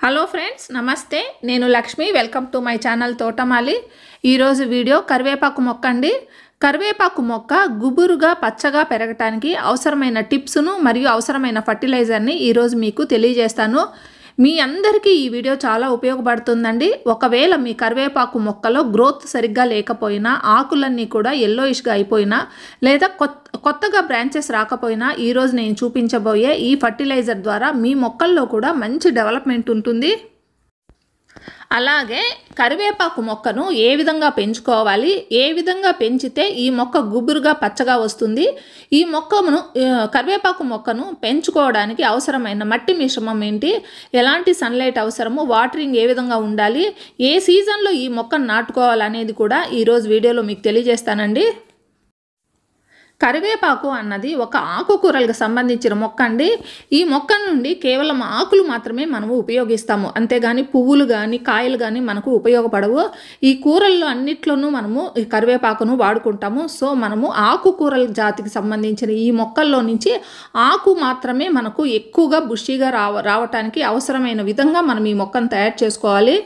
Hello friends, నమస్తే. నేను Lakshmi. Welcome to my channel తోటమాలి. ఈరోజు వీడియో కరివేపాకు మొక్క అండి. కరివేపాకు మొక్క గుబురుగా పచ్చగా పెరగటానికి అవసరమైన టిప్స్ను మరియు అవసరమైన ఫర్టిలైజర్ని ఈరోజు మీకు తెలియజేస్తాను. మీ అందరికీ ఈ వీడియో చాలా ఉపయోగపడుతుందండి. ఒకవేళ మీ కరివేపాకు మొక్కలో గ్రోత్ సరిగ్గా లేకపోయినా, ఆకులన్నీ కూడా ఎల్లోయిష్గా అయిపోయినా, లేదా కొత్తగా బ్రాంచెస్ రాకపోయినా ఈరోజు నేను చూపించబోయే ఈ ఫర్టిలైజర్ ద్వారా మీ మొక్కల్లో కూడా మంచి డెవలప్మెంట్ ఉంటుంది. అలాగే కరివేపాకు మొక్కను ఏ విధంగా పెంచుకోవాలి, ఏ విధంగా పెంచితే ఈ మొక్క గుబురుగా పచ్చగా వస్తుంది, ఈ కరివేపాకు మొక్కను పెంచుకోవడానికి అవసరమైన మట్టి మిశ్రమం ఏంటి, ఎలాంటి సన్లైట్ అవసరము, వాటరింగ్ ఏ విధంగా ఉండాలి, ఏ సీజన్లో ఈ మొక్కను నాటుకోవాలనేది కూడా ఈరోజు వీడియోలో మీకు తెలియజేస్తానండి. కరివేపాకు అన్నది ఒక ఆకుకూరలకు సంబంధించిన మొక్క అండి. ఈ మొక్క నుండి కేవలం ఆకులు మాత్రమే మనము ఉపయోగిస్తాము, అంతేగాని పువ్వులు కానీ కాయలు కానీ మనకు ఉపయోగపడవు. ఈ కూరల్లో అన్నిట్లోనూ మనము ఈ కరివేపాకును వాడుకుంటాము. సో మనము ఆకుకూరల జాతికి సంబంధించిన ఈ మొక్కల్లో నుంచి ఆకు మాత్రమే మనకు ఎక్కువగా బుషీగా రావటానికి అవసరమైన విధంగా మనం ఈ మొక్కను తయారు చేసుకోవాలి.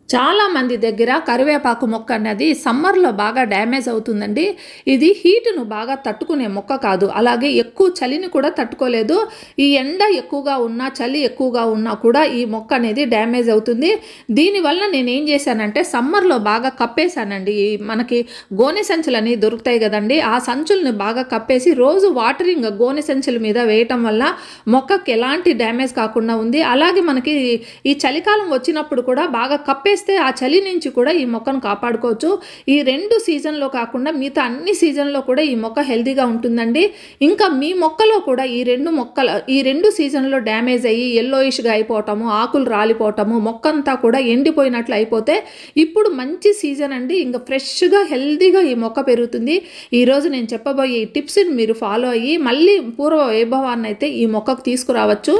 చాలామంది దగ్గర కరివేపాకు మొక్క అనేది సమ్మర్లో బాగా డ్యామేజ్ అవుతుందండి. ఇది హీటును బాగా తట్టుకునే మొక్క కాదు, అలాగే ఎక్కువ చలిని కూడా తట్టుకోలేదు. ఈ ఎండ ఎక్కువగా ఉన్నా, చలి ఎక్కువగా ఉన్నా కూడా ఈ మొక్క అనేది డ్యామేజ్ అవుతుంది. దీనివల్ల నేను ఏం చేశానంటే సమ్మర్లో బాగా కప్పేశానండి. మనకి గోనె సంచులని దొరుకుతాయి కదండి, ఆ సంచుల్ని బాగా కప్పేసి రోజు వాటరింగ్ గోనె సంచుల మీద వేయటం వల్ల మొక్కకి ఎలాంటి డ్యామేజ్ కాకుండా ఉంది. అలాగే మనకి ఈ చలికాలం వచ్చినప్పుడు కూడా బాగా ఆ చలి నుంచి కూడా ఈ మొక్కను కాపాడుకోవచ్చు. ఈ 2 సీజన్లో కాకుండా మిగతా అన్ని సీజన్లో కూడా ఈ మొక్క హెల్తీగా ఉంటుందండి. ఇంకా మీ మొక్కలో కూడా ఈ 2 సీజన్లో డ్యామేజ్ అయ్యి ఎల్లోయిష్గా అయిపోవటము, ఆకులు రాలిపోవటము, మొక్క అంతా కూడా ఎండిపోయినట్లు అయిపోతే ఇప్పుడు మంచి సీజన్ అండి. ఇంకా ఫ్రెష్గా హెల్తీగా ఈ మొక్క పెరుగుతుంది. ఈరోజు నేను చెప్పబోయే ఈ టిప్స్ని మీరు ఫాలో అయ్యి మళ్ళీ పూర్వ వైభవాన్ని అయితే ఈ మొక్కకు తీసుకురావచ్చు.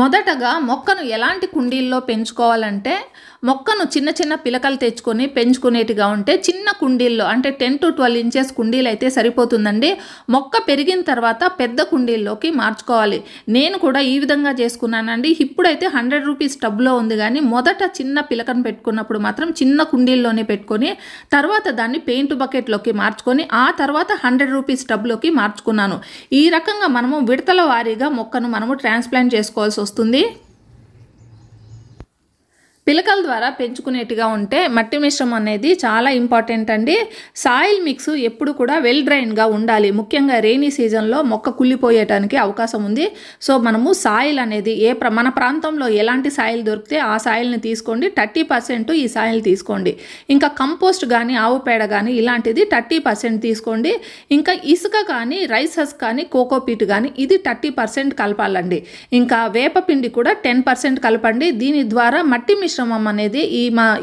మొదటగా మొక్కను ఎలాంటి కుండీల్లో పెంచుకోవాలంటే, మొక్కను చిన్న చిన్న పిలకలు తెచ్చుకొని పెంచుకునేటిగా ఉంటే చిన్న కుండీల్లో అంటే 10 to 12 ఇంచెస్ కుండీలు అయితే సరిపోతుందండి. మొక్క పెరిగిన తర్వాత పెద్ద కుండీల్లోకి మార్చుకోవాలి. నేను కూడా ఈ విధంగా చేసుకున్నానండి. ఇప్పుడైతే 100 రూపీస్ టబ్లో ఉంది, కానీ మొదట చిన్న పిలకను పెట్టుకున్నప్పుడు మాత్రం చిన్న కుండీల్లోనే పెట్టుకొని తర్వాత దాన్ని పెయింట్ బకెట్లోకి మార్చుకొని ఆ తర్వాత 100 రూపీస్ టబ్లోకి మార్చుకున్నాను. ఈ రకంగా మనము విడతల వారీగా మొక్కను మనము ట్రాన్స్ప్లాంట్ చేసుకోవాల్సి వస్తుంది. పిలకల ద్వారా పెంచుకునేట్టుగా ఉంటే మట్టి మిశ్రమం అనేది చాలా ఇంపార్టెంట్ అండి. సాయిల్ మిక్స్ ఎప్పుడు కూడా వెల్ డ్రైన్గా ఉండాలి. ముఖ్యంగా రెయినీ సీజన్లో మొక్క కుళ్ళిపోయేటానికి అవకాశం ఉంది. సో మనము సాయిల్ అనేది మన ప్రాంతంలో ఎలాంటి సాయిల్ దొరికితే ఆ సాయిల్ని తీసుకోండి. 30% ఈ సాయిల్ తీసుకోండి. ఇంకా కంపోస్ట్ కానీ ఆవు పేడ కానీ ఇలాంటిది 30% తీసుకోండి. ఇంకా ఇసుక కానీ రైస్ హస్క్ కానీ కోకోపీట్ కానీ ఇది 30% కలపాలండి. ఇంకా వేపపిండి కూడా 10% కలపండి. దీని ద్వారా మట్టి మిశ్రమం అనేది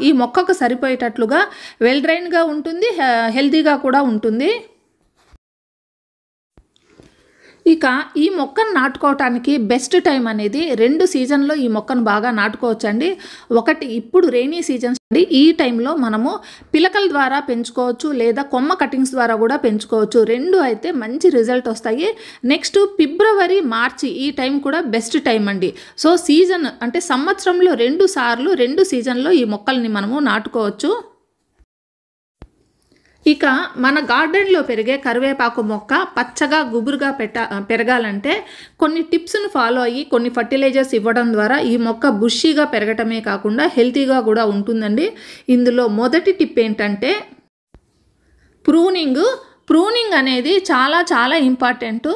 ఈ మొక్కకు సరిపోయేటట్లుగా వెల్ డ్రైన్గా ఉంటుంది, హెల్తీగా కూడా ఉంటుంది. ఇక ఈ మొక్కను నాటుకోవటానికి బెస్ట్ టైం అనేది 2 సీజన్లో ఈ మొక్కను బాగా నాటుకోవచ్చండి. ఒకటి ఇప్పుడు రెయినీ సీజన్స్ అండి. ఈ టైంలో మనము పిలకల ద్వారా పెంచుకోవచ్చు, లేదా కొమ్మ కటింగ్స్ ద్వారా కూడా పెంచుకోవచ్చు. 2 అయితే మంచి రిజల్ట్ వస్తాయి. నెక్స్ట్ ఫిబ్రవరి, మార్చి ఈ టైం కూడా బెస్ట్ టైం అండి. సో సీజన్ అంటే సంవత్సరంలో 2 సార్లు 2 సీజన్లో ఈ మొక్కల్ని మనము నాటుకోవచ్చు. ఇక మన గార్డెన్లో పెరిగే కరివేపాకు మొక్క పచ్చగా గుబురుగా పెరగాలంటే కొన్ని టిప్స్ను ఫాలో అయ్యి కొన్ని ఫర్టిలైజర్స్ ఇవ్వడం ద్వారా ఈ మొక్క బుషీగా పెరగటమే కాకుండా హెల్తీగా కూడా ఉంటుందండి. ఇందులో మొదటి టిప్ ఏంటంటే ప్రూనింగ్ అనేది చాలా చాలా ఇంపార్టెంట్.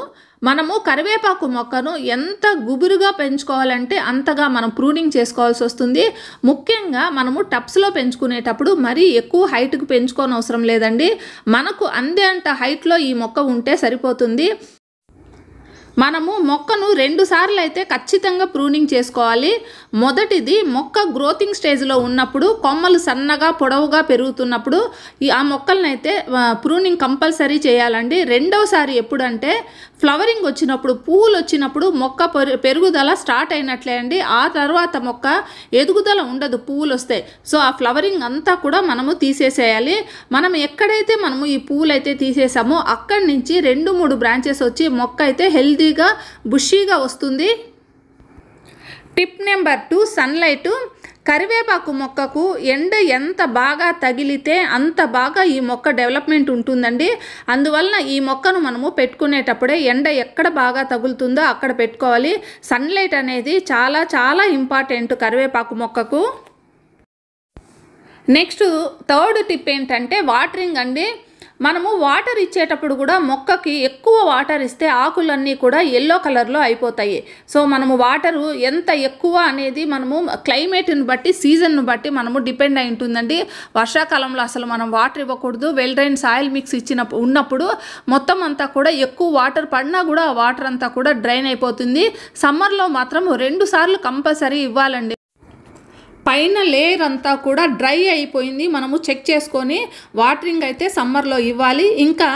మనము కరివేపాకు మొక్కను ఎంత గుబురుగా పెంచుకోవాలంటే అంతగా మనం ప్రూనింగ్ చేసుకోవాల్సి వస్తుంది. ముఖ్యంగా మనము టబ్స్లో పెంచుకునేటప్పుడు మరీ ఎక్కువ హైట్కి పెంచుకోని అవసరం లేదండి. మనకు అందేంత హైట్లో ఈ మొక్క ఉంటే సరిపోతుంది. మనము మొక్కను 2 సార్లు అయితే ఖచ్చితంగా ప్రూనింగ్ చేసుకోవాలి. మొదటిది మొక్క గ్రోతింగ్ స్టేజ్లో ఉన్నప్పుడు, కొమ్మలు సన్నగా పొడవుగా పెరుగుతున్నప్పుడు ఆ మొక్కలను అయితే ప్రూనింగ్ కంపల్సరీ చేయాలండి. రెండవసారి ఎప్పుడంటే ఫ్లవరింగ్ వచ్చినప్పుడు, పువ్వులు వచ్చినప్పుడు మొక్క పెరుగుదల స్టార్ట్ అయినట్లే అండి. ఆ తర్వాత మొక్క ఎదుగుదల ఉండదు పువ్వులు వస్తాయి. సో ఆ ఫ్లవరింగ్ అంతా కూడా మనము తీసేసేయాలి. మనం ఎక్కడైతే మనము ఈ పువ్వులు అయితే తీసేసామో అక్కడి నుంచి 2-3 బ్రాంచెస్ వచ్చి మొక్క అయితే హెల్తీగా బుషీగా వస్తుంది. Tip number 2 sunlight. కరివేపాకు మొక్కకు ఎండ ఎంత బాగా తగిలితే అంత బాగా ఈ మొక్క డెవలప్మెంట్ ఉంటుందండి. అందువలన ఈ మొక్కను మనము పెట్టుకునేటప్పుడే ఎండ ఎక్కడ బాగా తగులుతుందో అక్కడ పెట్టుకోవాలి. సన్లైట్ అనేది చాలా చాలా ఇంపార్టెంట్ కరివేపాకు మొక్కకు. నెక్స్ట్ థర్డ్ టిప్ ఏంటంటే వాటరింగ్ అండి. మనము వాటర్ ఇచ్చేటప్పుడు కూడా మొక్కకి ఎక్కువ వాటర్ ఇస్తే ఆకులన్నీ కూడా ఎల్లో కలర్లో అయిపోతాయి. సో మనము వాటరు ఎంత ఎక్కువ అనేది మనము క్లైమేట్ని బట్టి సీజన్ను బట్టి మనము డిపెండ్ అయి ఉంటుందండి. వర్షాకాలంలో అసలు మనం వాటర్ ఇవ్వకూడదు. వెల్ డ్రైన్ సాయిల్ మిక్స్ ఉన్నప్పుడు మొత్తం అంతా కూడా ఎక్కువ వాటర్ పడినా కూడా ఆ వాటర్ అంతా కూడా డ్రైన్ అయిపోతుంది. సమ్మర్లో మాత్రం 2 సార్లు కంపల్సరీ ఇవ్వాలండి. పైన లేయర్ అంతా కూడా డ్రై అయిపోయింది, మనము చెక్ చేసుకొని వాటరింగ్ అయితే సమ్మర్లో ఇవ్వాలి. ఇంకా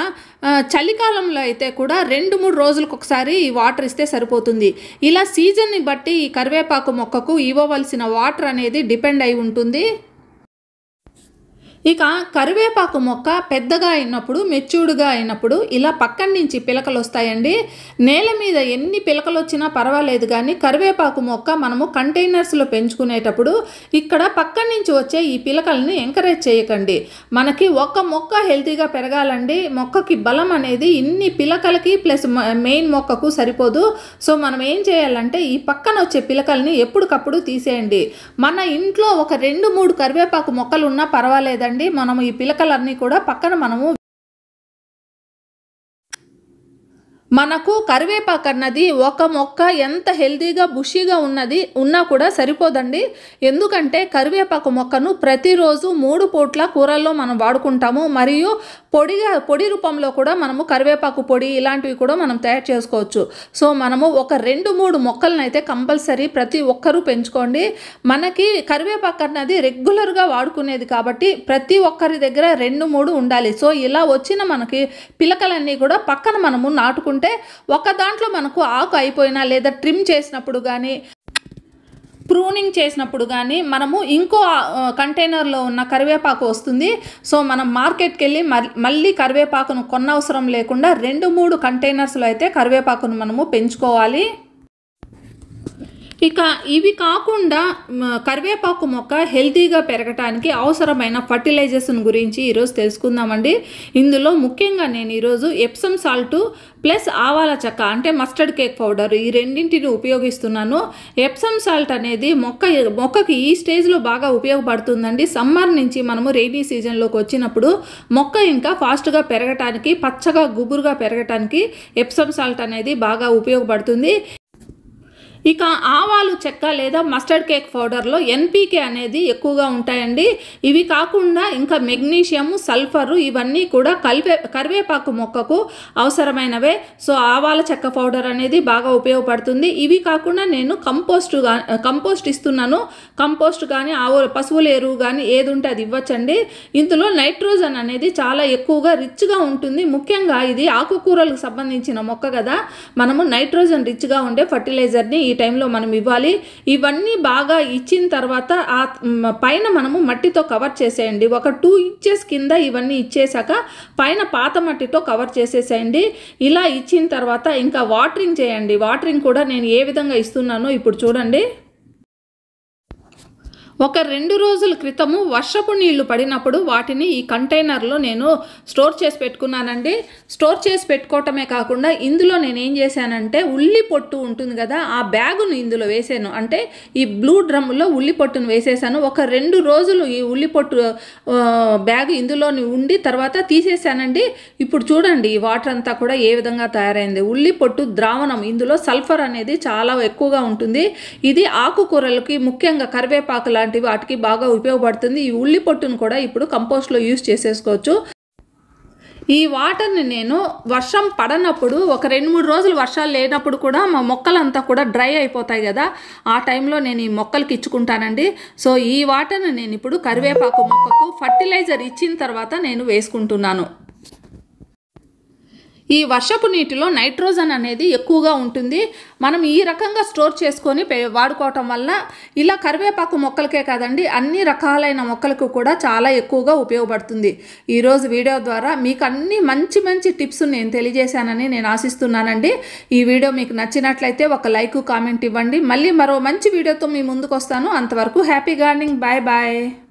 చలికాలంలో అయితే కూడా 2-3 రోజులకు ఒకసారి ఈ వాటర్ ఇస్తే సరిపోతుంది. ఇలా సీజన్ని బట్టి ఈ కరివేపాకు మొక్కకు ఇవ్వవలసిన వాటర్ అనేది డిపెండ్ అయి ఉంటుంది. ఇక కరివేపాకు మొక్క పెద్దగా అయినప్పుడు, మెచ్యూర్డ్గా అయినప్పుడు ఇలా పక్కన నుంచి పిలకలు వస్తాయండి. నేల మీద ఎన్ని పిలకలు వచ్చినా పర్వాలేదు, కానీ కరివేపాకు మొక్క మనము కంటైనర్స్లో పెంచుకునేటప్పుడు ఇక్కడ పక్కన నుంచి వచ్చే ఈ పిలకల్ని ఎంకరేజ్ చేయకండి. మనకి ఒక మొక్క హెల్తీగా పెరగాలండి. మొక్కకి బలం అనేది ఇన్ని పిలకలకి ప్లస్ మెయిన్ మొక్కకు సరిపోదు. సో మనం ఏం చేయాలంటే ఈ పక్కన వచ్చే పిలకల్ని ఎప్పటికప్పుడు తీసేయండి. మన ఇంట్లో ఒక 2-3 కరివేపాకు మొక్కలు ఉన్నా పర్వాలేదండి. మనము ఈ పిలకలన్నీ కూడా పక్కన మనకు కరివేపాకు అన్నది ఒక మొక్క ఎంత హెల్తీగా బుషీగా ఉన్నా కూడా సరిపోదండి. ఎందుకంటే కరివేపాకు మొక్కను ప్రతిరోజు 3 పూట్ల కూరల్లో మనం వాడుకుంటాము. మరియు పొడి రూపంలో కూడా మనము కరివేపాకు పొడి ఇలాంటివి కూడా మనం తయారు చేసుకోవచ్చు. సో మనము ఒక 2-3 మొక్కలను అయితే కంపల్సరీ ప్రతి ఒక్కరూ పెంచుకోండి. మనకి కరివేపాకు అన్నది రెగ్యులర్గా వాడుకునేది కాబట్టి ప్రతి ఒక్కరి దగ్గర 2-3 ఉండాలి. సో ఇలా వచ్చిన మనకి పిలకలన్నీ కూడా పక్కన మనము నాటుకుంటే ఒక దాంట్లో మనకు ఆకు అయిపోయినా లేదా ట్రిమ్ చేసినప్పుడు కానీ ప్రూనింగ్ చేసినప్పుడు కానీ మనము ఇంకో కంటైనర్లో ఉన్న కరివేపాకు వస్తుంది. సో మనం మార్కెట్కి వెళ్ళి మళ్ళీ కరివేపాకును కొనవసరం లేకుండా 2-3 కంటైనర్స్లో అయితే కరివేపాకును మనము పెంచుకోవాలి. ఇక ఇవి కాకుండా కరివేపాకు మొక్క హెల్తీగా పెరగటానికి అవసరమైన ఫర్టిలైజర్స్ గురించి ఈరోజు తెలుసుకుందామండి. ఇందులో ముఖ్యంగా నేను ఈరోజు ఎప్సమ్ సాల్ట్ ప్లస్ ఆవాల చెక్క అంటే మస్టర్డ్ కేక్ పౌడర్ ఈ రెండింటిని ఉపయోగిస్తున్నాను. ఎప్సమ్ సాల్ట్ అనేది మొక్కకి ఈ స్టేజ్లో బాగా ఉపయోగపడుతుందండి. సమ్మర్ నుంచి మనము రెయినీ సీజన్లోకి వచ్చినప్పుడు మొక్క ఇంకా ఫాస్ట్గా పెరగటానికి, పచ్చగా గుబురుగా పెరగటానికి ఎప్సమ్ సాల్ట్ అనేది బాగా ఉపయోగపడుతుంది. ఇక ఆవాలు చెక్క లేదా మస్టర్డ్ కేక్ పౌడర్లో ఎన్పీకే అనేది ఎక్కువగా ఉంటాయండి. ఇవి కాకుండా ఇంకా మెగ్నీషియం, సల్ఫరు ఇవన్నీ కూడా కరివేపాకు మొక్కకు అవసరమైనవే. సో ఆవాల చెక్క పౌడర్ అనేది బాగా ఉపయోగపడుతుంది. ఇవి కాకుండా నేను కంపోస్ట్ ఇస్తున్నాను. కంపోస్ట్ కానీ పశువుల ఎరువు కానీ ఏది ఉంటే అది ఇవ్వచ్చండి. ఇందులో నైట్రోజన్ అనేది చాలా ఎక్కువగా రిచ్గా ఉంటుంది. ముఖ్యంగా ఇది ఆకుకూరలకు సంబంధించిన మొక్క కదా, మనము నైట్రోజన్ రిచ్గా ఉండే ఫర్టిలైజర్ని ఈ టైంలో మనం ఇవ్వాలి. ఇవన్నీ బాగా ఇచ్చిన తర్వాత ఆ పైన మనము మట్టితో కవర్ చేసేయండి. ఒక 2 ఇంచెస్ కింద ఇవన్నీ ఇచ్చేసాక పైన పాత మట్టితో కవర్ చేసేసేయండి. ఇలా ఇచ్చిన తర్వాత ఇంకా వాటరింగ్ చేయండి. వాటరింగ్ కూడా నేను ఏ విధంగా ఇస్తున్నానో ఇప్పుడు చూడండి. ఒక 2 రోజుల క్రితము వర్షపు నీళ్లు పడినప్పుడు వాటిని ఈ కంటైనర్లో నేను స్టోర్ చేసి పెట్టుకున్నానండి. స్టోర్ చేసి పెట్టుకోవటమే కాకుండా ఇందులో నేను ఏం చేశానంటే ఉల్లి పొట్టు ఉంటుంది కదా, ఆ బ్యాగును ఇందులో వేసాను. అంటే ఈ బ్లూ డ్రమ్లో ఉల్లి పొట్టును వేసేసాను. ఒక 2 రోజులు ఈ ఉల్లి పొట్టు బ్యాగ్ ఇందులోని ఉండి తర్వాత తీసేసానండి. ఇప్పుడు చూడండి ఈ వాటర్ అంతా కూడా ఏ విధంగా తయారైంది. ఉల్లి పొట్టు ద్రావణం, ఇందులో సల్ఫర్ అనేది చాలా ఎక్కువగా ఉంటుంది. ఇది ఆకుకూరలకి ముఖ్యంగా కరివేపాకు లాంటి వాటికి బాగా ఉపయోగపడుతుంది. ఈ ఉల్లి పొట్టును కూడా ఇప్పుడు కంపోస్ట్లో యూజ్ చేసేసుకోవచ్చు. ఈ వాటర్ని నేను వర్షం పడనప్పుడు ఒక 2-3 రోజులు వర్షాలు లేనప్పుడు కూడా మా మొక్కలంతా కూడా డ్రై అయిపోతాయి కదా, ఆ టైంలో నేను ఈ మొక్కలకి ఇచ్చుకుంటానండి. సో ఈ వాటర్ని నేను ఇప్పుడు కరివేపాకు మొక్కకు ఫర్టిలైజర్ ఇచ్చిన తర్వాత నేను వేసుకుంటున్నాను. ఈ వర్షపు నీటిలో నైట్రోజన్ అనేది ఎక్కువగా ఉంటుంది. మనం ఈ రకంగా స్టోర్ చేసుకొని వాడుకోవటం వల్ల ఇలా కరివేపాకు మొక్కలకే కాదండి, అన్ని రకాలైన మొక్కలకు కూడా చాలా ఎక్కువగా ఉపయోగపడుతుంది. ఈరోజు వీడియో ద్వారా మీకు అన్ని మంచి మంచి టిప్స్ నేను తెలియజేశానని నేను ఆశిస్తున్నానండి. ఈ వీడియో మీకు నచ్చినట్లయితే ఒక లైక్ కామెంట్ ఇవ్వండి. మళ్ళీ మరో మంచి వీడియోతో మీ ముందుకు వస్తాను. అంతవరకు హ్యాపీ గార్డెనింగ్. Bye bye.